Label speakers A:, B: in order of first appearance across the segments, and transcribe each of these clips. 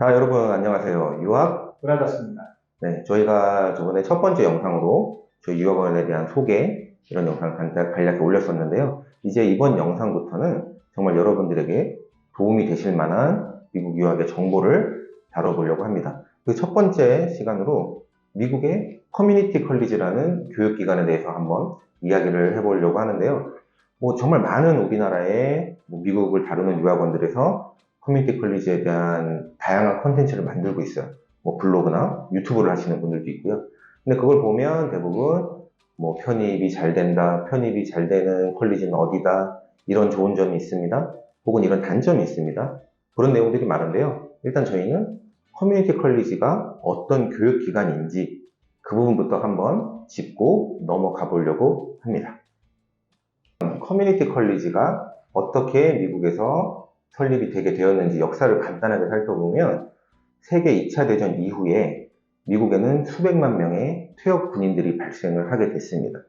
A: 자, 여러분 안녕하세요. 유학.
B: 브라더스입니다.
A: 네, 저희가 저번에 첫 번째 영상으로 저희 유학원에 대한 소개 이런 영상을 간략하게 올렸었는데요. 이제 이번 영상부터는 정말 여러분들에게 도움이 되실 만한 미국 유학의 정보를 다뤄보려고 합니다. 그 첫 번째 시간으로 미국의 커뮤니티 컬리지라는 교육기관에 대해서 한번 이야기를 해보려고 하는데요. 정말 많은 우리나라의 미국을 다루는 유학원들에서 커뮤니티 컬리지에 대한 다양한 컨텐츠를 만들고 있어요. 블로그나 유튜브를 하시는 분들도 있고요. 근데 그걸 보면 대부분 편입이 잘 된다, 편입이 잘 되는 컬리지는 어디다, 이런 좋은 점이 있습니다. 혹은 이런 단점이 있습니다. 그런 내용들이 많은데요. 일단 저희는 커뮤니티 컬리지가 어떤 교육기관인지 그 부분부터 한번 짚고 넘어가 보려고 합니다. 커뮤니티 컬리지가 어떻게 미국에서 설립이 되게 되었는지 역사를 간단하게 살펴보면 세계 2차 대전 이후에 미국에는 수백만 명의 퇴역 군인들이 발생을 하게 됐습니다.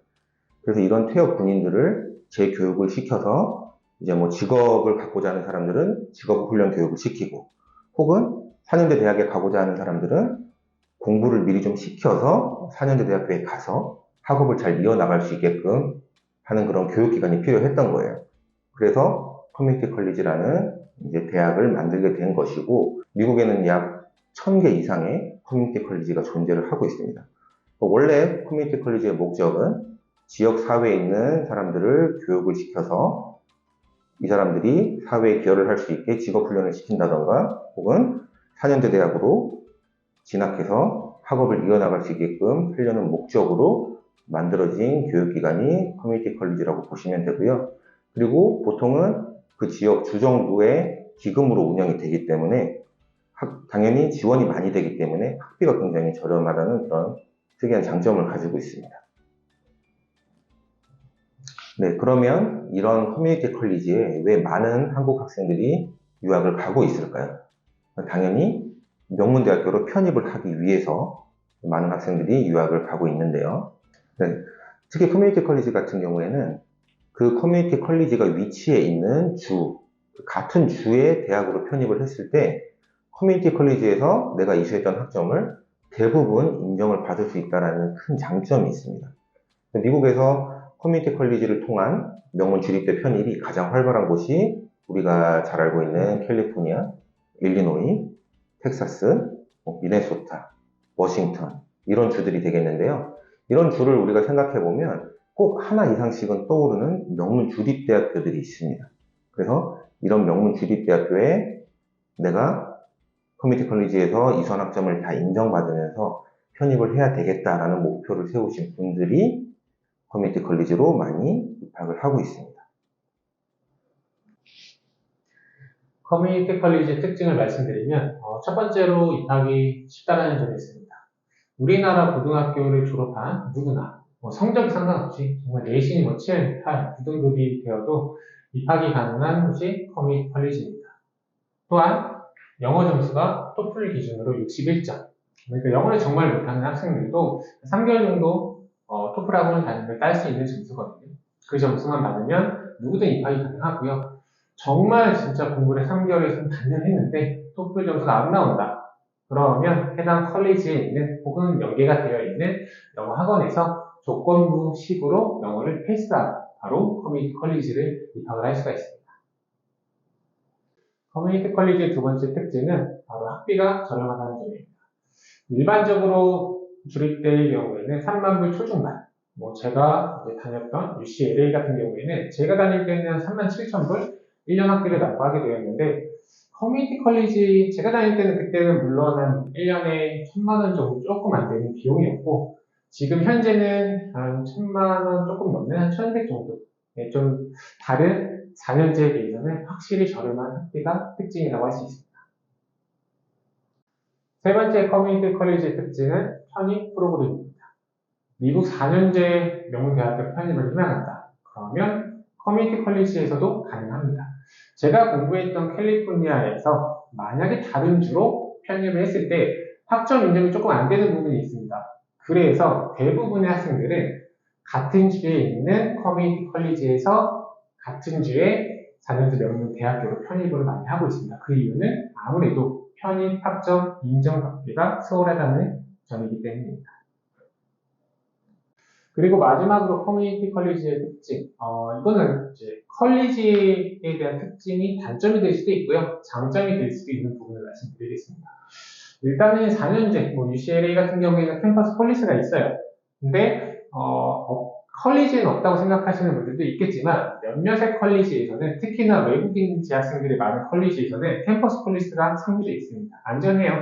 A: 그래서 이런 퇴역 군인들을 재교육을 시켜서 이제 직업을 갖고자 하는 사람들은 직업 훈련 교육을 시키고, 혹은 4년제 대학에 가고자 하는 사람들은 공부를 미리 좀 시켜서 4년제 대학교에 가서 학업을 잘 이어나갈 수 있게끔 하는 그런 교육기관이 필요했던 거예요. 그래서 커뮤니티 컬리지라는 이제 대학을 만들게 된 것이고, 미국에는 약 1000개 이상의 커뮤니티 컬리지가 존재를 하고 있습니다. 원래 커뮤니티 컬리지의 목적은 지역 사회에 있는 사람들을 교육을 시켜서 이 사람들이 사회에 기여를 할 수 있게 직업 훈련을 시킨다던가, 혹은 4년제 대학으로 진학해서 학업을 이어나갈 수 있게끔 하려는 목적으로 만들어진 교육기관이 커뮤니티 컬리지라고 보시면 되고요. 그리고 보통은 그 지역 주정부의 기금으로 운영이 되기 때문에 당연히 지원이 많이 되기 때문에 학비가 굉장히 저렴하다는 그런 특이한 장점을 가지고 있습니다. 네, 그러면 이런 커뮤니티 컬리지에 왜 많은 한국 학생들이 유학을 가고 있을까요? 당연히 명문대학교로 편입을 하기 위해서 많은 학생들이 유학을 가고 있는데요. 네, 특히 커뮤니티 컬리지 같은 경우에는 그 커뮤니티 컬리지가 위치해 있는 같은 주의 대학으로 편입을 했을 때 커뮤니티 컬리지에서 내가 이수했던 학점을 대부분 인정을 받을 수 있다는 큰 장점이 있습니다. 미국에서 커뮤니티 컬리지를 통한 명문 주립대 편입이 가장 활발한 곳이 우리가 잘 알고 있는 캘리포니아, 일리노이, 텍사스, 미네소타, 워싱턴, 이런 주들이 되겠는데요. 이런 주를 우리가 생각해보면 꼭 하나 이상씩은 떠오르는 명문 주립대학교들이 있습니다. 그래서 이런 명문 주립대학교에 내가 커뮤니티 컬리지에서 이수한 학점을 다 인정받으면서 편입을 해야 되겠다라는 목표를 세우신 분들이 커뮤니티 컬리지로 많이 입학을 하고 있습니다.
B: 커뮤니티 컬리지의 특징을 말씀드리면 첫 번째로 입학이 쉽다는 점이 있습니다. 우리나라 고등학교를 졸업한 누구나 성적이 상관없이 정말 내신이 7, 8, 9등급이 되어도 입학이 가능한 곳이 커뮤니티 컬리지입니다. 또한 영어 점수가 토플 기준으로 61점. 그러니까 영어를 정말 못하는 학생들도 3개월 정도 토플 학원을 다니면 딸 수 있는 점수거든요. 그 점수만 받으면 누구든 입학이 가능하고요. 정말 진짜 공부를 3개월에서 반년 했는데 토플 점수가 안 나온다. 그러면 해당 컬리지에 있는 혹은 연계가 되어 있는 영어 학원에서 조건부식으로 영어를 패스하고 바로 커뮤니티 컬리지를 입학을 할 수가 있습니다. 커뮤니티 컬리지의 두 번째 특징은 바로 학비가 저렴하다는 점입니다. 일반적으로 주립대의 경우에는 3만 불 초중반, 제가 다녔던 UCLA 같은 경우에는 제가 다닐 때는 3만 7천 불 1년 학비를 납부하게 되었는데, 커뮤니티 컬리지 제가 다닐 때는 그때는 물론 한 1년에 1,000만 원 정도 조금 안 되는 비용이었고, 지금 현재는 한 1,000만 원 조금 넘는 한 1,200 정도, 좀 다른 4년제에 비해서는 확실히 저렴한 학비가 특징이라고 할 수 있습니다. 세 번째 커뮤니티 컬리지의 특징은 편입 프로그램입니다. 미국 4년제 명문대학교 편입을 희망한다. 그러면 커뮤니티 컬리지에서도 가능합니다. 제가 공부했던 캘리포니아에서 만약에 다른 주로 편입을 했을 때 학점 인정이 조금 안 되는 부분이 있습니다. 그래서 대부분의 학생들은 같은 주에 있는 커뮤니티 컬리지에서 같은 주에 4년제 명문대학교로 편입을 많이 하고 있습니다. 그 이유는 아무래도 편입, 학점, 인정받기가 수월하다는 점이기 때문입니다. 그리고 마지막으로 커뮤니티 컬리지의 특징. 이거는 이제 컬리지에 대한 특징이 단점이 될 수도 있고요. 장점이 될 수도 있는 부분을 말씀드리겠습니다. 일단은 4년제, UCLA 같은 경우에는 캠퍼스 폴리스가 있어요. 근데, 컬리지는 없다고 생각하시는 분들도 있겠지만, 몇몇의 컬리지에서는, 특히나 외국인 재학생들이 많은 컬리지에서는 캠퍼스 폴리스가 상주되어 있습니다. 안전해요.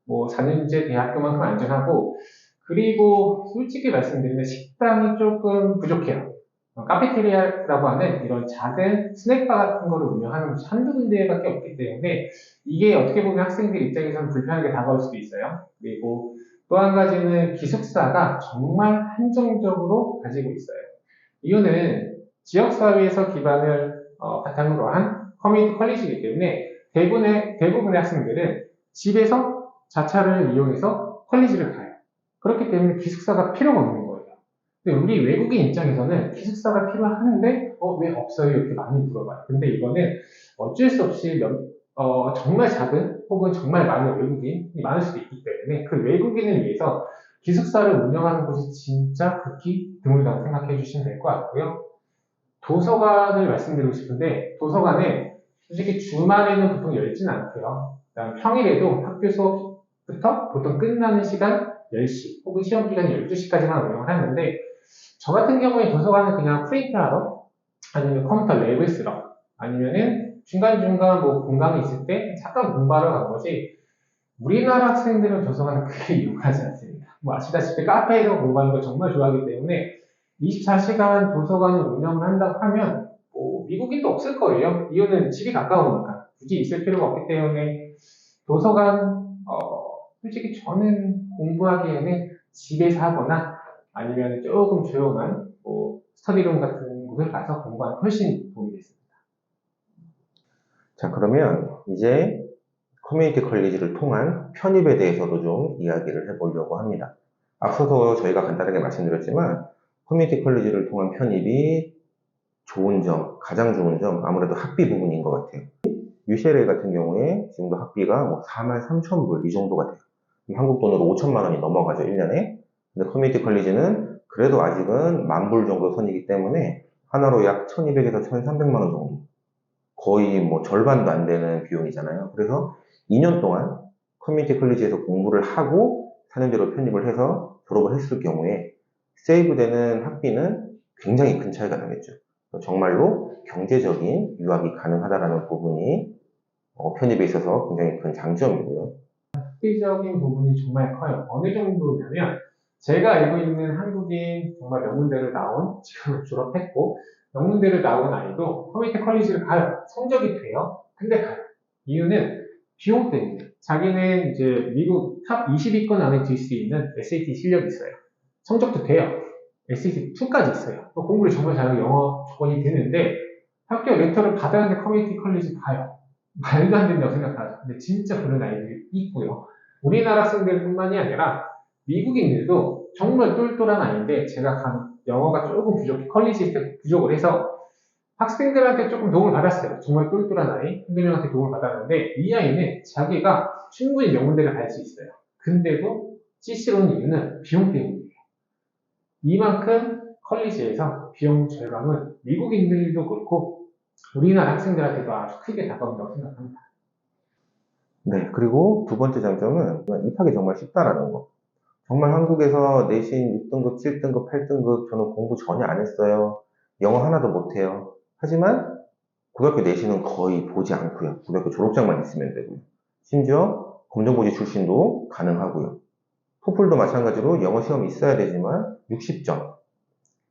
B: 4년제 대학교만큼 안전하고, 그리고 솔직히 말씀드리면 식당이 조금 부족해요. 카페테리아라고 하는 이런 작은 스낵바 같은 거를 운영하는 곳이 한두 군데밖에 없기 때문에 이게 어떻게 보면 학생들 입장에서는 불편하게 다가올 수도 있어요. 그리고 또 한 가지는 기숙사가 정말 한정적으로 가지고 있어요. 이유는 지역사회에서 기반을 바탕으로 한 커뮤니티 컬리지이기 때문에 대부분의 학생들은 집에서 자차를 이용해서 컬리지를 가요. 그렇기 때문에 기숙사가 필요가 없는 거예요. 근데 우리 외국인 입장에서는 기숙사가 필요하는데 왜 없어요? 이렇게 많이 물어봐요. 근데 이거는 어쩔 수 없이 정말 작은 혹은 정말 많은 외국인이 많을 수도 있기 때문에 그 외국인을 위해서 기숙사를 운영하는 곳이 진짜 극히 드물다고 생각해 주시면 될 것 같고요. 도서관을 말씀드리고 싶은데 도서관은 솔직히 주말에는 보통 열지는 않고요. 그다음 평일에도 학교 수업부터 보통 끝나는 시간 10시 혹은 시험 기간 12시까지만 운영을 하는데 저 같은 경우에 도서관은 그냥 프린트하러 아니면 컴퓨터 랩을 쓰러 아니면은 중간중간 공강이 있을 때 잠깐 공부하러 간 거지 우리나라 학생들은 도서관을 크게 이용하지 않습니다. 아시다시피 카페에서 공부하는 걸 정말 좋아하기 때문에 24시간 도서관을 운영을 한다고 하면 미국인도 없을 거예요. 이유는 집이 가까우니까 굳이 있을 필요가 없기 때문에 도서관 솔직히 저는 공부하기에는 집에서 하거나 아니면 조금 조용한 스터디룸 같은 곳을 가서 공부하는 훨씬 도움이 됐습니다.
A: 자, 그러면 이제 커뮤니티 컬리지를 통한 편입에 대해서도 좀 이야기를 해보려고 합니다. 앞서서 저희가 간단하게 말씀드렸지만 커뮤니티 컬리지를 통한 편입이 좋은 점, 가장 좋은 점 아무래도 학비 부분인 것 같아요. UCLA 같은 경우에 지금도 학비가 43,000불 이 정도가 돼요. 한국 돈으로 5천만 원이 넘어가죠, 1년에. 근데 커뮤니티 컬리지는 그래도 아직은 10,000불 정도 선이기 때문에 하나로 약 1,200에서 1,300만 원 정도. 거의 절반도 안 되는 비용이잖아요. 그래서 2년 동안 커뮤니티 컬리지에서 공부를 하고 4년제로 편입을 해서 졸업을 했을 경우에 세이브되는 학비는 굉장히 큰 차이가 나겠죠. 정말로 경제적인 유학이 가능하다는 부분이 편입에 있어서 굉장히 큰 장점이고요.
B: 학비적인 부분이 정말 커요. 어느 정도냐면 제가 알고 있는 한국인 정말 명문대를 나온 지금 졸업했고 명문대를 나온 아이도 커뮤니티 컬리지를 가요. 성적이 돼요. 근데 가요. 이유는 비용 때문에. 자기는 이제 미국 탑 20위권 안에 들 수 있는 SAT 실력이 있어요. 성적도 돼요. SAT2까지 있어요. 또 공부를 정말 잘하고 영어 조건이 되는데 학교 레터를 받았는데 커뮤니티 컬리지 가요. 말도 안 된다고 생각하죠. 근데 진짜 그런 아이들이 있고요. 우리나라 학생들뿐만이 아니라 미국인들도 정말 똘똘한 아이인데 제가 간 영어가 조금 컬리지 때 부족을 해서 학생들한테 조금 도움을 받았어요. 정말 똘똘한 아이, 한두 명한테 도움을 받았는데 이 아이는 자기가 충분히 명문대를 갈 수 있어요. 근데도 CC로는 이유는 비용 때문이에요. 이만큼 컬리지에서 비용 절감은 미국인들도 그렇고 우리나라 학생들한테도 아주 크게 다가온다고 생각합니다.
A: 네, 그리고 두 번째 장점은 입학이 정말 쉽다라는 거. 정말 한국에서 내신 6등급, 7등급, 8등급 저는 공부 전혀 안 했어요. 영어 하나도 못해요. 하지만 고등학교 내신은 거의 보지 않고요. 고등학교 졸업장만 있으면 되고요. 심지어 검정고시 출신도 가능하고요. 토플도 마찬가지로 영어 시험이 있어야 되지만 60점.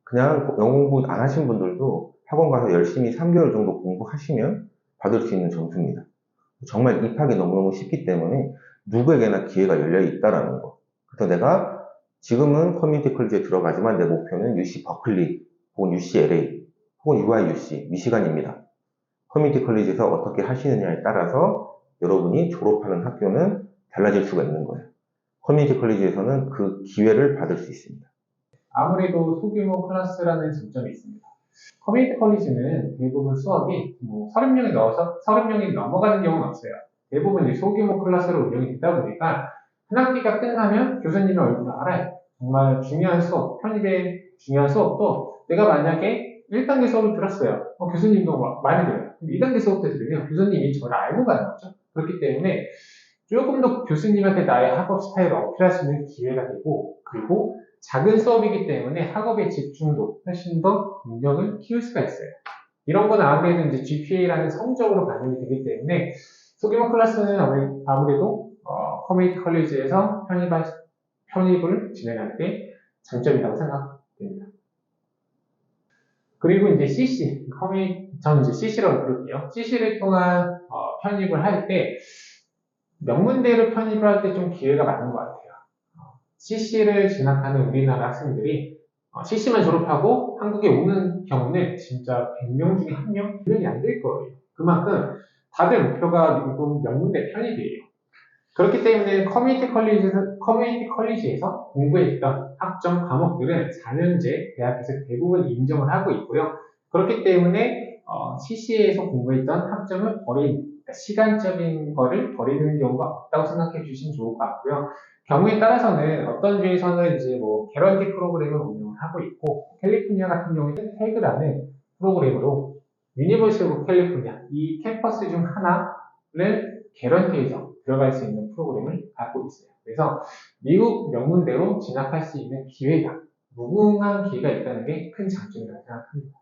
A: 그냥 영어 공부 안 하신 분들도 학원 가서 열심히 3개월 정도 공부하시면 받을 수 있는 점수입니다. 정말 입학이 너무너무 쉽기 때문에 누구에게나 기회가 열려 있다라는 거. 그래서 내가 지금은 커뮤니티 컬리지에 들어가지만 내 목표는 UC 버클리 혹은 UCLA 혹은 UIUC 미시간입니다. 커뮤니티 컬리지에서 어떻게 하시느냐에 따라서 여러분이 졸업하는 학교는 달라질 수가 있는 거예요. 커뮤니티 컬리지에서는 그 기회를 받을 수 있습니다.
B: 아무래도 소규모 클래스라는 장점이 있습니다. 커뮤니티 컬리지는 대부분 수업이 30명이 넘어가는 경우는 없어요. 대부분 이제 소규모 클래스로 운영이 되다 보니까 한 학기가 끝나면 교수님의 얼굴을 알아요. 정말 중요한 수업, 편입의 중요한 수업도 내가 만약에 1단계 수업을 들었어요. 교수님도 많이 들어요. 2단계 수업 때 들으면 교수님이 저를 알고 가는 거죠. 그렇기 때문에 조금 더 교수님한테 나의 학업 스타일을 어필할 수 있는 기회가 되고, 그리고 작은 수업이기 때문에 학업의 집중도 훨씬 더 능력을 키울 수가 있어요. 이런 건 아무래도 이제 GPA라는 성적으로 반영이 되기 때문에 소규모 클래스는 아무래도 커뮤니티 컬리지에서 편입을 진행할 때 장점이라고 생각됩니다. 그리고 이제 CC, 저는 이제 CC라고 부를게요. CC를 통한 편입을 할 때 명문대를 편입을 할 때 좀 기회가 많은 것 같아요. CC를 진학하는 우리나라 학생들이 CC만 졸업하고 한국에 오는 경우는 진짜 100명 중에 1명? 1명이 안 될 거예요. 그만큼 다들 목표가 미국 명문대 편입이에요. 그렇기 때문에 커뮤니티 컬리지에서 공부했던 학점 과목들은 4년제 대학에서 대부분 인정을 하고 있고요. 그렇기 때문에 CC에서 공부했던 학점을 시간적인 거를 버리는 경우가 없다고 생각해 주시면 좋을 것 같고요. 경우에 따라서는 어떤 주에서는 이제 개런티 프로그램을 운영을 하고 있고, 캘리포니아 같은 경우에는 태그라는 프로그램으로 유니버시티 오브 캘리포니아, 이 캠퍼스 중 하나를 개런티해서 들어갈 수 있는 프로그램을 갖고 있어요. 그래서 미국 명문대로 진학할 수 있는 기회가, 무궁한 기회가 있다는 게 큰 장점이라고 생각합니다.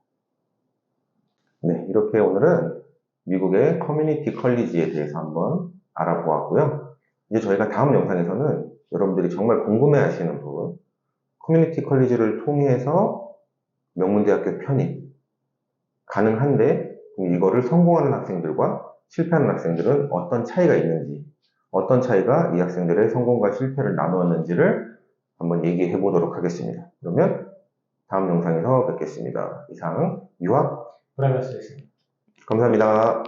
A: 네, 이렇게 오늘은 미국의 커뮤니티 컬리지에 대해서 한번 알아보았고요. 이제 저희가 다음 영상에서는 여러분들이 정말 궁금해 하시는 부분, 커뮤니티 컬리지를 통해서 명문대학교 편입 가능한데 이거를 성공하는 학생들과 실패하는 학생들은 어떤 차이가 있는지, 어떤 차이가 이 학생들의 성공과 실패를 나누었는지를 한번 얘기해 보도록 하겠습니다. 그러면 다음 영상에서 뵙겠습니다. 이상 유학
B: 브라이버스였습니다.
A: 감사합니다.